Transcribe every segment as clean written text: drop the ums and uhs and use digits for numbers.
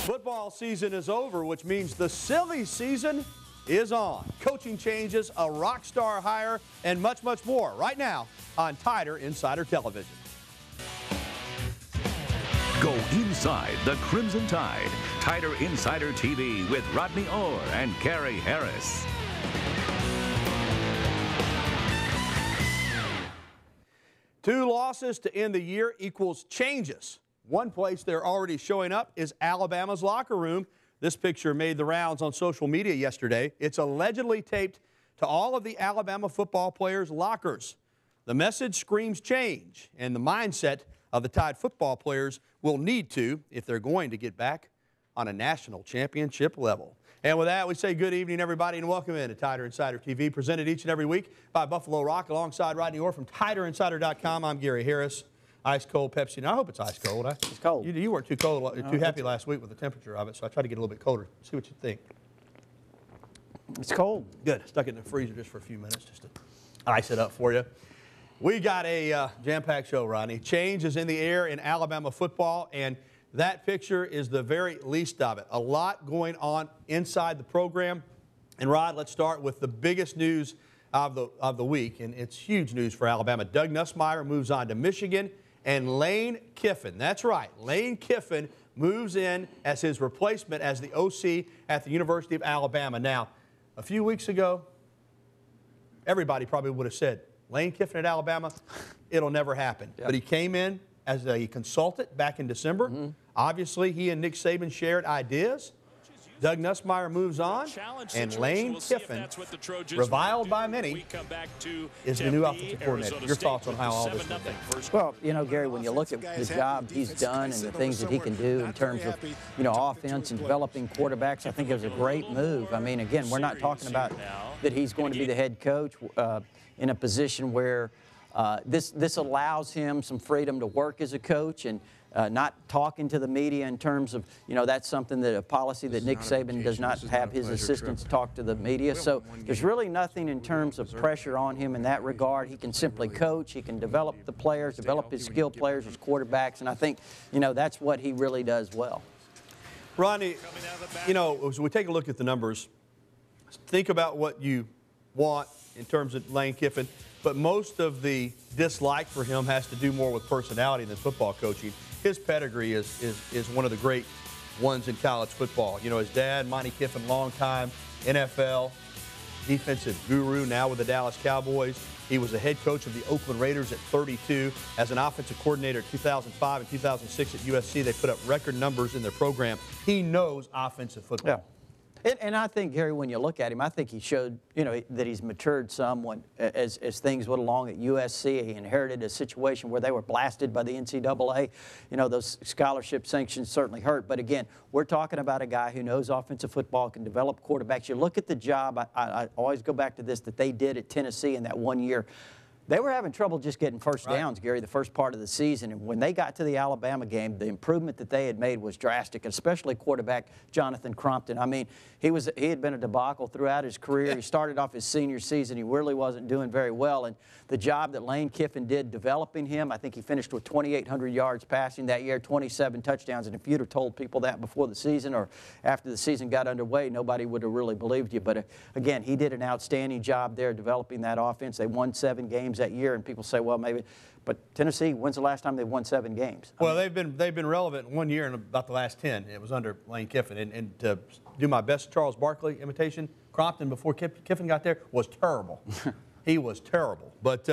Football season is over, which means the silly season is on. Coaching changes, a rock star hire, and much, much more right now on Tider Insider Television. Go inside the Crimson Tide. Tider Insider TV with Rodney Orr and Carrie Harris. Two losses to end the year equals changes. One place they're already showing up is Alabama's locker room. This picture made the rounds on social media yesterday. It's allegedly taped to all of the Alabama football players' lockers. The message screams change, and the mindset of the Tide football players will need to if they're going to get back on a national championship level. And with that, we say good evening, everybody, and welcome in to Tider Insider TV, presented each and every week by Buffalo Rock, alongside Rodney Orr from TiderInsider.com. I'm Gary Harris. Ice cold Pepsi. Now, I hope it's ice cold. It's cold. You weren't too cold, too happy last week with the temperature of it, so I tried to get a little bit colder. See what you think. It's cold. Good. Stuck it in the freezer just for a few minutes just to ice it up for you. We got a jam-packed show, Rodney. Change is in the air in Alabama football, and that picture is the very least of it. A lot going on inside the program. And, Rod, let's start with the biggest news of the week, and it's huge news for Alabama. Doug Nussmeier moves on to Michigan. And Lane Kiffin, that's right, Lane Kiffin moves in as his replacement as the OC at the University of Alabama. Now, a few weeks ago, everybody probably would have said, Lane Kiffin at Alabama, it'll never happen. Yep. But he came in as a consultant back in December. Obviously, he and Nick Saban shared ideas. Doug Nussmeier moves on, and Lane Kiffin, reviled by many, is the new offensive coordinator. Your thoughts on how all this will be? Well, you know, Gary, when you look at the job he's done and the things that he can do in terms of, you know, offense and developing quarterbacks, I think it was a great move. I mean, again, we're not talking about that he's going to be the head coach in a position where this allows him some freedom to work as a coach and not talking to the media in terms of, you know, that's something that a policy that Nick Saban does not have his assistants talk to the media. So there's really nothing in terms of pressure on him in that regard. He can simply coach. He can develop the players, develop his skilled players, his quarterbacks, and I think, you know, that's what he really does well. Ronnie, you know, as we take a look at the numbers, think about what you want in terms of Lane Kiffin, but most of the dislike for him has to do more with personality than football coaching. His pedigree is one of the great ones in college football. You know, his dad, Monty Kiffin, longtime NFL defensive guru, now with the Dallas Cowboys. He was a head coach of the Oakland Raiders at 32. As an offensive coordinator in 2005 and 2006 at USC, they put up record numbers in their program. He knows offensive football. Yeah. And I think, Gary, when you look at him, I think he showed, you know, that he's matured somewhat as things went along at USC. He inherited a situation where they were blasted by the NCAA. You know, those scholarship sanctions certainly hurt. But, again, we're talking about a guy who knows offensive football, can develop quarterbacks. You look at the job, I always go back to this, that they did at Tennessee in that 1 year. They were having trouble just getting first downs, Gary, the first part of the season. And when they got to the Alabama game, the improvement that they had made was drastic, especially quarterback Jonathan Crompton. I mean, he had been a debacle throughout his career. He started off his senior season. He really wasn't doing very well. And the job that Lane Kiffin did developing him, I think he finished with 2,800 yards passing that year, 27 touchdowns. And if you'd have told people that before the season or after the season got underway, nobody would have really believed you. But, again, he did an outstanding job there developing that offense. They won 7 games that year, and people say, well, maybe, but Tennessee, when's the last time they won 7 games? Well, they've been relevant 1 year in about the last 10. It was under Lane Kiffin. And to do my best Charles Barkley imitation, Crompton before Kiffin got there was terrible. He was terrible. But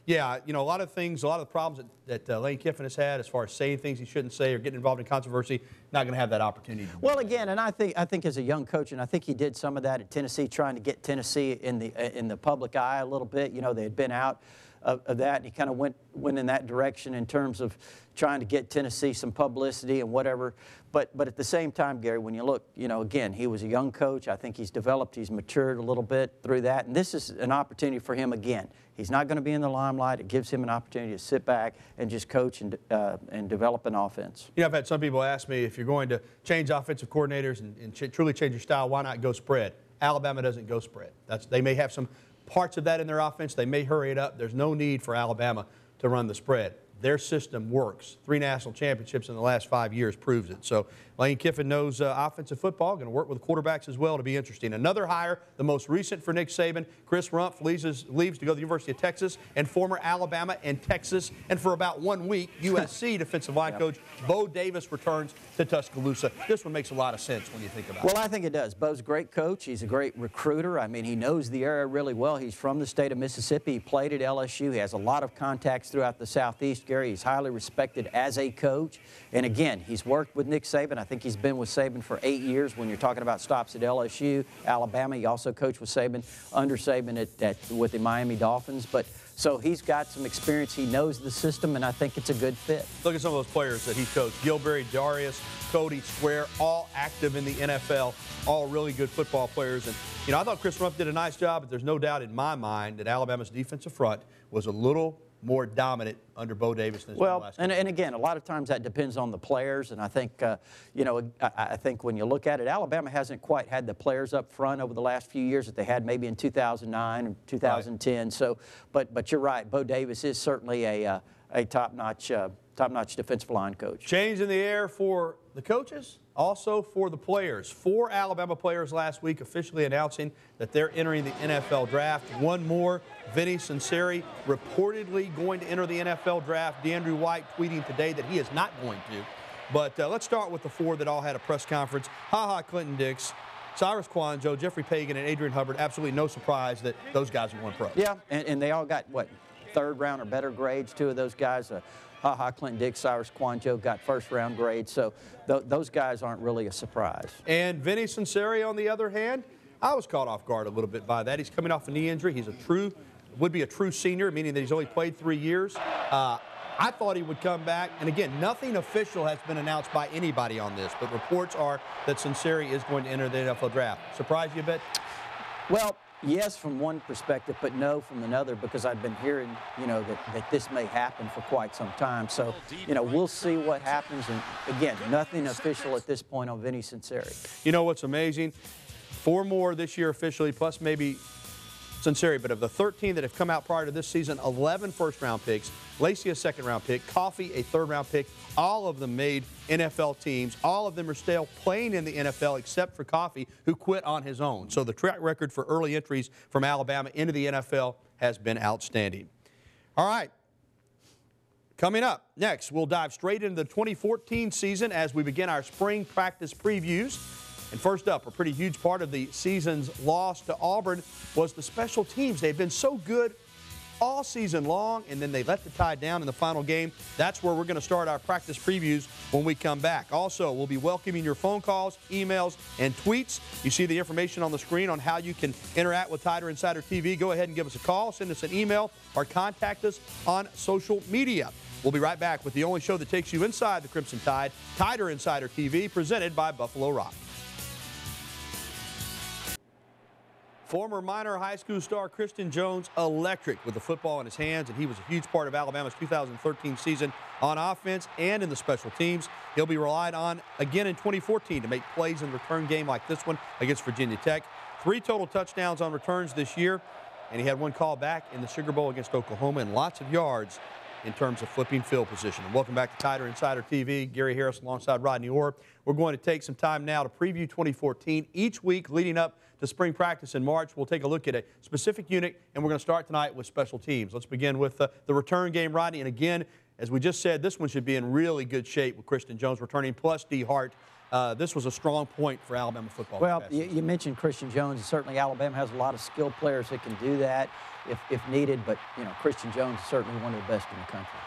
yeah, you know, a lot of things, a lot of the problems that Lane Kiffin has had as far as saying things he shouldn't say or getting involved in controversy, not going to have that opportunity. Well, again, and I think as a young coach, and I think he did some of that at Tennessee, trying to get Tennessee in the public eye a little bit. You know, they had been out of that, and he kind of went in that direction in terms of trying to get Tennessee some publicity and whatever. But at the same time, Gary, when you look, you know, again, he was a young coach. I think he's developed, he's matured a little bit through that, and this is an opportunity for him again. He's not going to be in the limelight. It gives him an opportunity to sit back and just coach and develop an offense. You know, I've had some people ask me, if you're going to change offensive coordinators and truly change your style, why not go spread? Alabama doesn't go spread. They may have some parts of that in their offense. They may hurry it up. There's no need for Alabama to run the spread. their system works. 3 national championships in the last 5 years proves it. So Lane Kiffin knows offensive football, going to work with quarterbacks as well to be interesting. Another hire, the most recent for Nick Saban, Chris Rumpf leaves to go to the University of Texas, and former Alabama and Texas, and for about 1 week, USC defensive line coach Bo Davis returns to Tuscaloosa. This one makes a lot of sense when you think about it. Well, I think it does. Bo's a great coach. He's a great recruiter. I mean, he knows the area really well. He's from the state of Mississippi. He played at LSU. He has a lot of contacts throughout the Southeast. Gary, he's highly respected as a coach. And again, he's worked with Nick Saban. I think he's been with Saban for 8 years when you're talking about stops at LSU, Alabama. He also coached with Saban, under Saban with the Miami Dolphins. But so he's got some experience. He knows the system, and I think it's a good fit. Look at some of those players that he coached. Gilberry, Darius, Cody, Square, all active in the NFL, all really good football players. And, you know, I thought Chris Rumpf did a nice job, but there's no doubt in my mind that Alabama's defensive front was a little more dominant under Bo Davis than well, last and again, a lot of times that depends on the players, and I think, you know, I think when you look at it, Alabama hasn't quite had the players up front over the last few years that they had maybe in 2009 or 2010. Right. So, but you're right, Bo Davis is certainly a top-notch defensive line coach. Change in the air for the coaches, also for the players. 4 Alabama players last week officially announcing that they're entering the NFL draft. One more, Vinny Sunseri, reportedly going to enter the NFL draft. DeAndre White tweeting today that he is not going to. But let's start with the 4 that all had a press conference. Clinton Dix, Cyrus Kouandjio, Jeffrey Pagan, and Adrian Hubbard. Absolutely no surprise that those guys are going pro. Yeah, and they all got, what, 3rd round or better grades, 2 of those guys. Clinton Dix, Cyrus Kouandjio got 1st-round grades, so those guys aren't really a surprise. And Vinny Sunseri, on the other hand, I was caught off guard a little bit by that. He's coming off a knee injury. He's would be a true senior, meaning that he's only played 3 years. I thought he would come back. And again, nothing official has been announced by anybody on this, but reports are that Sunseri is going to enter the NFL draft. Surprise you a bit? Well, yes, from one perspective, but no from another, because I've been hearing, you know, that this may happen for quite some time. So, you know, we'll see what happens. And again, nothing official at this point on Vinny Sunseri. You know what's amazing? 4 more this year officially, plus maybe Sunseri. But of the 13 that have come out prior to this season, 11 first-round picks, Lacey a 2nd-round pick, Coffee a 3rd-round pick. All of them made NFL teams. All of them are still playing in the NFL except for Coffee, who quit on his own. So the track record for early entries from Alabama into the NFL has been outstanding. All right. Coming up next, we'll dive straight into the 2014 season as we begin our spring practice previews. And first up, a pretty huge part of the season's loss to Auburn was the special teams. They've been so good all season long, and then they let the Tide down in the final game. That's where we're going to start our practice previews when we come back. Also, we'll be welcoming your phone calls, emails, and tweets. You see the information on the screen on how you can interact with Tider Insider TV. Go ahead and give us a call, send us an email, or contact us on social media. We'll be right back with the only show that takes you inside the Crimson Tide, Tider Insider TV, presented by Buffalo Rock. Former Minor high school star Christian Jones, electric with the football in his hands, and he was a huge part of Alabama's 2013 season on offense and in the special teams. He'll be relied on again in 2014 to make plays in the return game like this one against Virginia Tech. 3 total touchdowns on returns this year, and he had 1 call back in the Sugar Bowl against Oklahoma, and lots of yards in terms of flipping field position. And welcome back to Tider Insider TV. Gary Harris alongside Rodney Orr. We're going to take some time now to preview 2014. Each week leading up to spring practice in March, we'll take a look at a specific unit, and we're going to start tonight with special teams. Let's begin with the return game, Rodney. And again, as we just said, this one should be in really good shape with Christian Jones returning, plus D. Hart. This was a strong point for Alabama football. Well, you mentioned Christian Jones, and certainly Alabama has a lot of skilled players that can do that if needed, but, you know, Christian Jones is certainly one of the best in the country.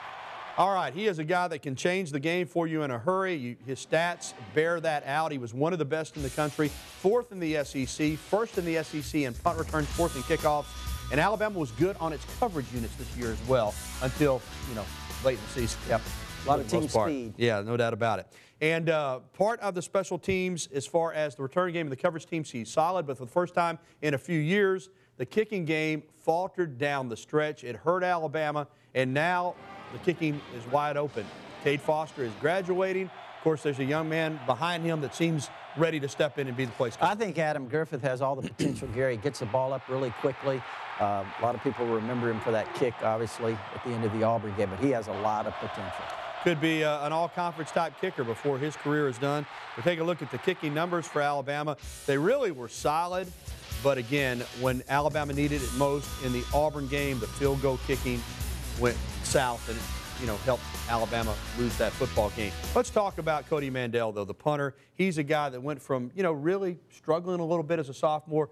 All right, he is a guy that can change the game for you in a hurry. His stats bear that out. He was one of the best in the country, 4th in the SEC, 1st in the SEC in punt returns, 4th in kickoffs. And Alabama was good on its coverage units this year as well until, you know, late in the season. Yep. A lot of team speed. Yeah, no doubt about it. And part of the special teams, as far as the return game and the coverage teams, he's solid. But for the first time in a few years, the kicking game faltered down the stretch. It hurt Alabama, and now the kicking is wide open. Cade Foster is graduating, course, there's a young man behind him that seems ready to step in and be the place. I think Adam Griffith has all the potential, Gary. He gets the ball up really quickly. A lot of people remember him for that kick, obviously, at the end of the Auburn game, but he has a lot of potential. Could be an all-conference type kicker before his career is done. We'll take a look at the kicking numbers for Alabama. They really were solid, but again, when Alabama needed it most in the Auburn game, the field goal kicking went south and helped Alabama lose that football game. Let's talk about Cody Mandel, though, the punter. He's a guy that went from, really struggling a little bit as a sophomore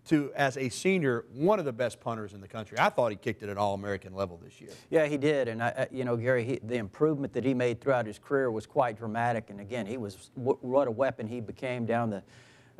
to, as a senior, one of the best punters in the country. I thought he kicked it at All-American level this year. Yeah, he did. And, Gary, the improvement that he made throughout his career was quite dramatic. And, again, what a weapon he became down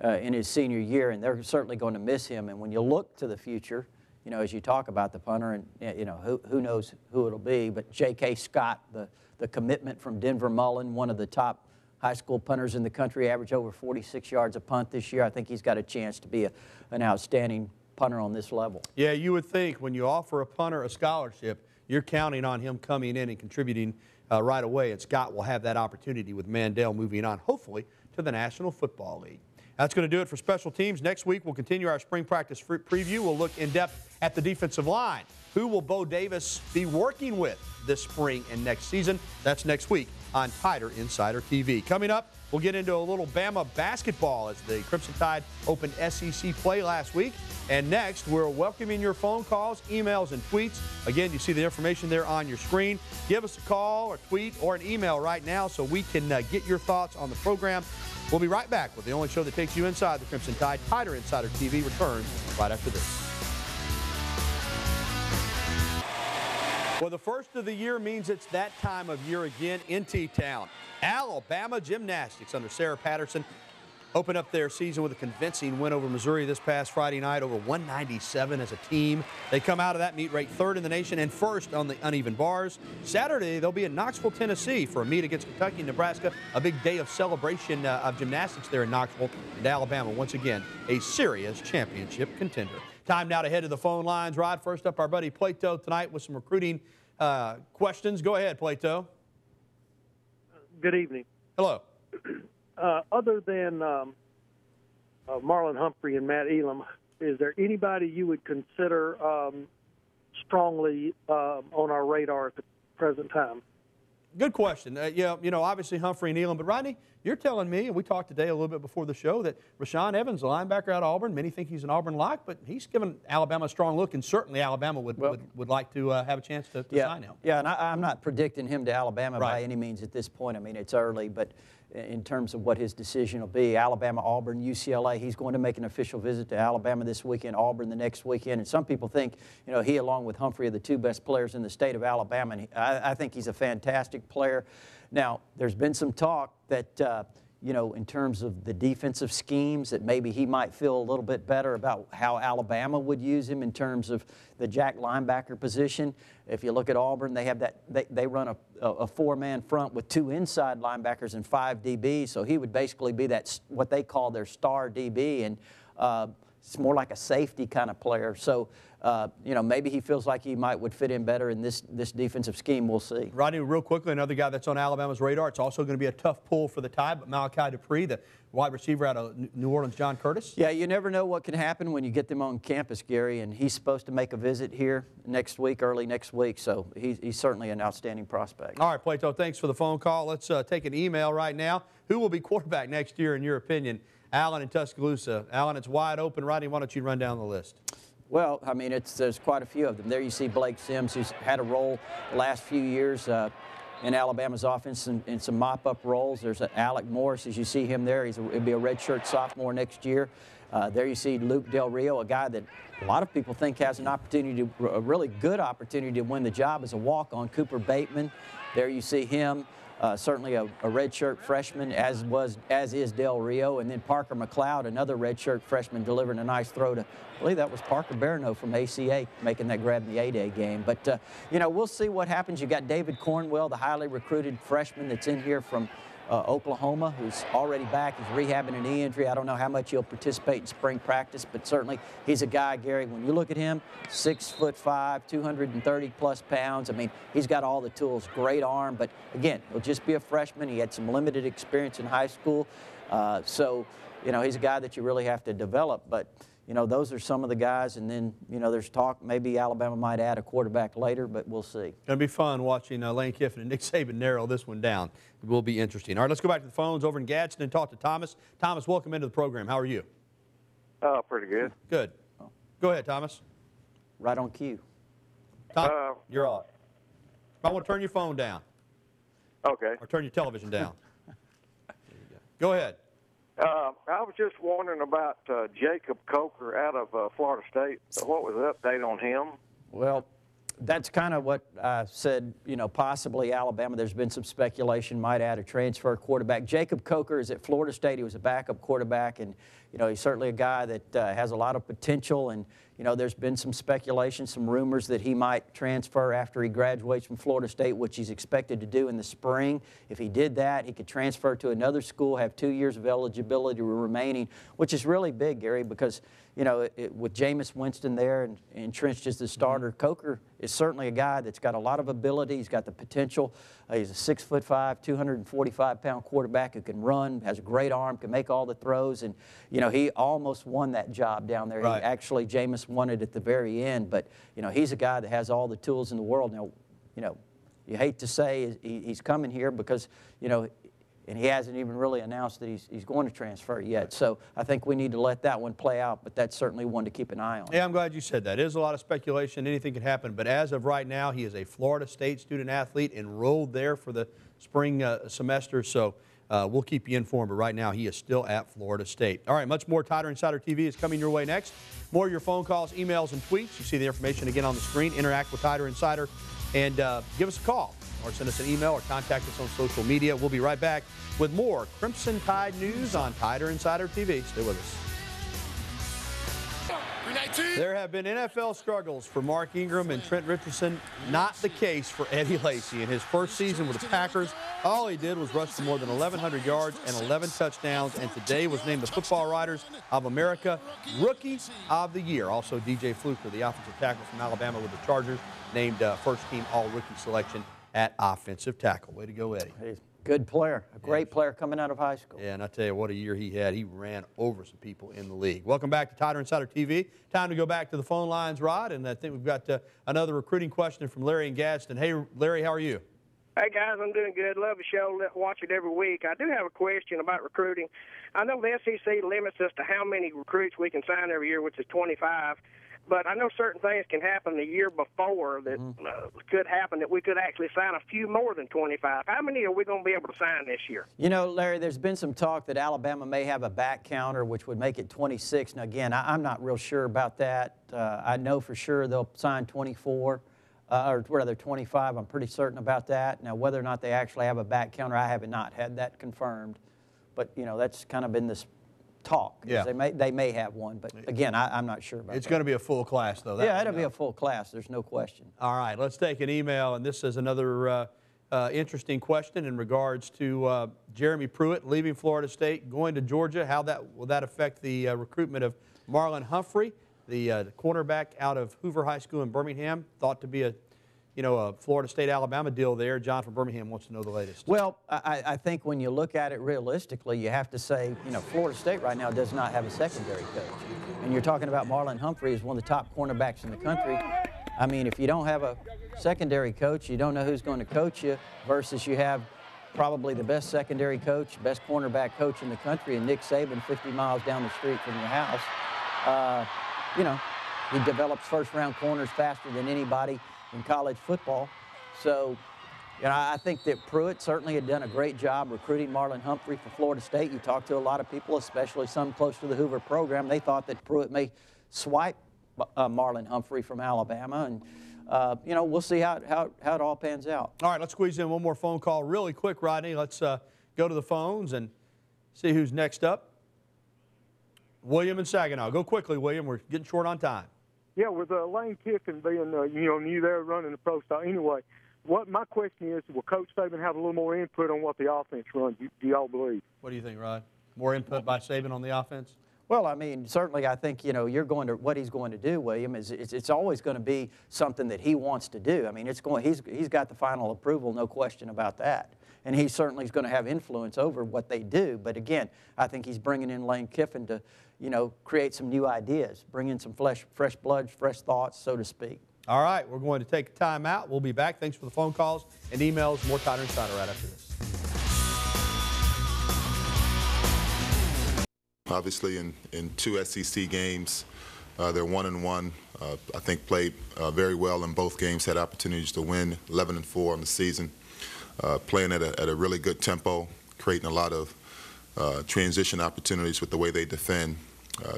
in his senior year. And they're certainly going to miss him. And when you look to the future, as you talk about the punter, and, who knows who it'll be. But J.K. Scott, the commitment from Denver Mullen, one of the top high school punters in the country, averaged over 46 yards a punt this year. I think he's got a chance to be an outstanding punter on this level. Yeah, you would think when you offer a punter a scholarship, you're counting on him coming in and contributing right away. And Scott will have that opportunity with Mandel moving on, hopefully, to the National Football League. That's going to do it for special teams. Next week, we'll continue our spring practice preview. We'll look in depth at the defensive line. Who will Bo Davis be working with this spring and next season? That's next week on Tider Insider TV. Coming up, we'll get into a little Bama basketball as the Crimson Tide opened SEC play last week. And next, we're welcoming your phone calls, emails, and tweets. Again, you see the information there on your screen. Give us a call or tweet or an email right now so we can get your thoughts on the program. We'll be right back with the only show that takes you inside the Crimson Tide. Tider Insider TV returns right after this. Well, the first of the year means it's that time of year again in T-Town. Alabama gymnastics under Sarah Patterson opened up their season with a convincing win over Missouri this past Friday night, over 197 as a team. They come out of that meet ranked third in the nation and first on the uneven bars. Saturday, they'll be in Knoxville, Tennessee for a meet against Kentucky and Nebraska, a big day of celebration of gymnastics there in Knoxville. And Alabama, once again, a serious championship contender. Time now to head to the phone lines. Rod, first up, our buddy Plato tonight with some recruiting questions. Go ahead, Plato. Good evening. Hello. Other than Marlon Humphrey and Matt Elam, is there anybody you would consider strongly on our radar at the present time? Good question. Obviously Humphrey and Elam, but Rodney, you're telling me, and we talked today a little bit before the show, that Rashawn Evans, the linebacker out of Auburn, many think he's an Auburn lock, but he's given Alabama a strong look, and certainly Alabama would like to have a chance to sign him. Yeah, and I'm not predicting him to Alabama Right. by any means at this point. I mean, it's early, but in terms of what his decision will be, Alabama, Auburn, UCLA, he's going to make an official visit to Alabama this weekend, Auburn the next weekend, and some people think, he along with Humphrey are the two best players in the state of Alabama, and I think he's a fantastic player. Now, there's been some talk that, in terms of the defensive schemes, that maybe he might feel a little bit better about how Alabama would use him in terms of the jack linebacker position. If you look at Auburn, they have they run a four-man front with two inside linebackers and 5 DBs, so he would basically be that what they call their star DB, and it's more like a safety kind of player. So, maybe he feels like he would fit in better in this defensive scheme. We'll see. Rodney, real quickly, another guy that's on Alabama's radar. It's also going to be a tough pull for the Tide, but Malachi Dupree, the wide receiver out of New Orleans, John Curtis. Yeah, you never know what can happen when you get them on campus, Gary, and he's supposed to make a visit here next week, early next week, so he's certainly an outstanding prospect. All right, Plato, thanks for the phone call. Let's take an email right now. Who will be quarterback next year, in your opinion? Allen in Tuscaloosa. Allen, it's wide open. Rodney, why don't you run down the list? Well, I mean, there's quite a few of them. There you see Blake Sims, who's had a role the last few years in Alabama's offense in some mop-up roles. There's Alec Morris, as you see him there. He'll be a redshirt sophomore next year. There you see Luke Del Rio, a guy that a lot of people think has a really good opportunity to win the job as a walk-on. Cooper Bateman, there you see him. Certainly a redshirt freshman, as is Del Rio, and then Parker McLeod, another redshirt freshman, delivering a nice throw to, I believe that was Parker Barano from ACA, making that grab in the A-Day game. But we'll see what happens. You got David Cornwell, the highly recruited freshman that's in here from Oklahoma, who's already back. He's rehabbing an knee injury. I don't know how much he'll participate in spring practice, but certainly he's a guy, Gary, when you look at him, 6'5", 230-plus pounds. I mean, he's got all the tools, great arm, but again, he'll just be a freshman. He had some limited experience in high school. So, you know, he's a guy that you really have to develop, but you know, those are some of the guys, and then, you know, there's talk maybe Alabama might add a quarterback later, but we'll see. Going to be fun watching Lane Kiffin and Nick Saban narrow this one down. It will be interesting. All right, let's go back to the phones over in Gadsden and talk to Thomas. Thomas, welcome into the program. How are you? Pretty good. Good. Go ahead, Thomas. Right on cue. Tom, you're off. I want to turn your phone down. Okay. Or turn your television down. Go ahead. I was just wondering about Jacob Coker out of Florida State. What was the update on him? Well, that's kind of what I said, you know, possibly Alabama. There's been some speculation, might add a transfer quarterback. Jacob Coker is at Florida State. He was a backup quarterback, and, you know, he's certainly a guy that has a lot of potential. And, you know, there's been some speculation, some rumors that he might transfer after he graduates from Florida State, which he's expected to do in the spring. If he did that, he could transfer to another school, have 2 years of eligibility remaining, which is really big, Gary, because, you know, with Jameis Winston there and entrenched as the starter, Coker is certainly a guy that's got a lot of ability. He's got the potential. He's a 6'5", 245-pound quarterback who can run, has a great arm, can make all the throws, and, you know, he almost won that job down there. Right. He actually, Jameis won it at the very end, but, you know, he's a guy that has all the tools in the world. Now, you know, you hate to say he's coming here because, you know, and he hasn't even really announced that he's going to transfer yet. So I think we need to let that one play out, but that's certainly one to keep an eye on. Yeah, I'm glad you said that. It is a lot of speculation. Anything can happen. But as of right now, he is a Florida State student-athlete enrolled there for the spring semester. So we'll keep you informed. But right now, he is still at Florida State. All right, much more Tider Insider TV is coming your way next. More of your phone calls, emails, and tweets. You see the information again on the screen. Interact with Tider Insider and give us a call or send us an email or contact us on social media. We'll be right back with more Crimson Tide news on Tider Insider TV. Stay with us. There have been NFL struggles for Mark Ingram and Trent Richardson. Not the case for Eddie Lacy. In his first season with the Packers, all he did was rush for more than 1,100 yards and 11 touchdowns, and today was named the Football Writers of America Rookie of the Year. Also, DJ Fluker, the offensive tackle from Alabama with the Chargers, named first-team All-Rookie selection at offensive tackle. Way to go, Eddie. He's a good player, a great player coming out of high school. Yeah, and I tell you what a year he had. He ran over some people in the league. Welcome back to Tider Insider TV. Time to go back to the phone lines, Rod, and I think we've got another recruiting question from Larry in Gadsden. Hey, Larry, how are you? Hey, guys, I'm doing good. Love the show. Watch it every week. I do have a question about recruiting. I know the SEC limits us to how many recruits we can sign every year, which is 25. But I know certain things can happen the year before that could happen, that we could actually sign a few more than 25. How many are we going to be able to sign this year? You know, Larry, there's been some talk that Alabama may have a back counter, which would make it 26. Now, again, I'm not real sure about that. I know for sure they'll sign 24, or rather 25. I'm pretty certain about that. Now, whether or not they actually have a back counter, I have not had that confirmed. But, you know, that's kind of been this talk. Yeah. They may have one, but again, I'm not sure about that. It's going to be a full class, though. Yeah, it'll be a full class. There's no question. All right, let's take an email, and this is another interesting question in regards to Jeremy Pruitt leaving Florida State, going to Georgia. How will that affect the recruitment of Marlon Humphrey, the cornerback out of Hoover High School in Birmingham, thought to be a Florida State-Alabama deal there. John from Birmingham wants to know the latest. Well, I think when you look at it realistically, you have to say, you know, Florida State right now does not have a secondary coach. And you're talking about Marlon Humphrey as one of the top cornerbacks in the country. I mean, if you don't have a secondary coach, you don't know who's going to coach you, versus you have probably the best secondary coach, best cornerback coach in the country, and Nick Saban 50 miles down the street from your house. You know, he develops first-round corners faster than anybody in college football. So, you know, I think that Pruitt certainly had done a great job recruiting Marlon Humphrey for Florida State. You talk to a lot of people, especially some close to the Hoover program. They thought that Pruitt may swipe Marlon Humphrey from Alabama. And, you know, we'll see how it all pans out. All right, let's squeeze in one more phone call really quick, Rodney. Let's go to the phones and see who's next up. William in Saginaw. Go quickly, William. We're getting short on time. Yeah, with Lane Kiffin being, new there running the pro style anyway, what my question is, will Coach Saban have a little more input on what the offense runs? Do y'all believe? What do you think, Rod? More input by Saban on the offense? Well, I mean, certainly I think, you're going to, what he's going to do, William, is it's always going to be something that he wants to do. I mean, he's got the final approval, no question about that. And he certainly is going to have influence over what they do. But again, I think he's bringing in Lane Kiffin to, create some new ideas, bring in some fresh blood, fresh thoughts, so to speak. All right, we're going to take a time out. We'll be back. Thanks for the phone calls and emails. More Tider Insider right after this. Obviously, in 2 SEC games, they're 1-1. I think played very well in both games, had opportunities to win, 11-4 on the season, playing at a really good tempo, creating a lot of transition opportunities with the way they defend.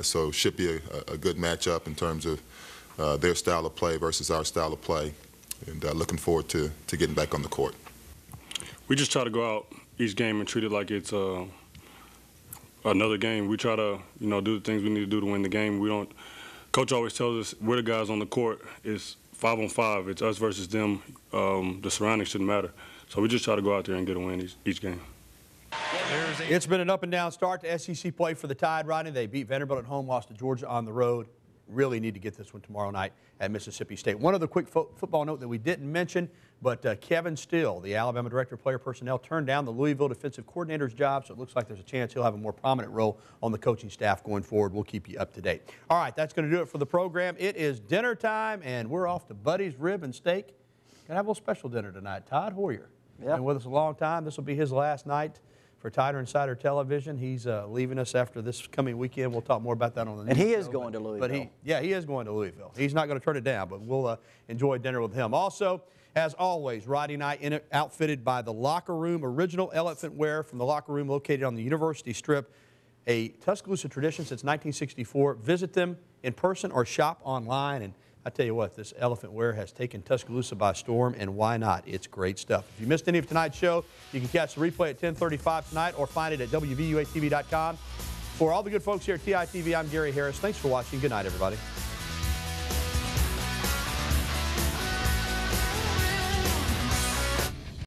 So should be a good matchup in terms of their style of play versus our style of play, and looking forward to getting back on the court. We just try to go out each game and treat it like it's another game. We try to, do the things we need to do to win the game. We don't. Coach always tells us we're the guys on the court. It's 5-on-5. It's us versus them. The surroundings shouldn't matter. So we just try to go out there and get a win each game. It's been an up-and-down start to SEC play for the Tide, Rodney. They beat Vanderbilt at home, lost to Georgia on the road. Really need to get this one tomorrow night at Mississippi State. One other quick football note that we didn't mention, but Kevin Still, the Alabama Director of Player Personnel, turned down the Louisville defensive coordinator's job, so it looks like there's a chance he'll have a more prominent role on the coaching staff going forward. We'll keep you up to date. All right, that's going to do it for the program. It is dinner time, and we're off to Buddy's Rib and Steak. Going to have a little special dinner tonight. Todd Hoyer. Yeah. Been with us a long time. This will be his last night for Tider Insider Television. He's leaving us after this coming weekend. We'll talk more about that on the news. And he is show, going to Louisville. But he is going to Louisville. He's not going to turn it down, but we'll enjoy dinner with him. Also, as always, Roddy and I outfitted by the Locker Room, original elephant wear from the Locker Room located on the University Strip, a Tuscaloosa tradition since 1964. Visit them in person or shop online. And I tell you what, this elephant wear has taken Tuscaloosa by storm, and why not? It's great stuff. If you missed any of tonight's show, you can catch the replay at 10:35 tonight or find it at WVUATV.com. For all the good folks here at TITV, I'm Gary Harris. Thanks for watching. Good night, everybody.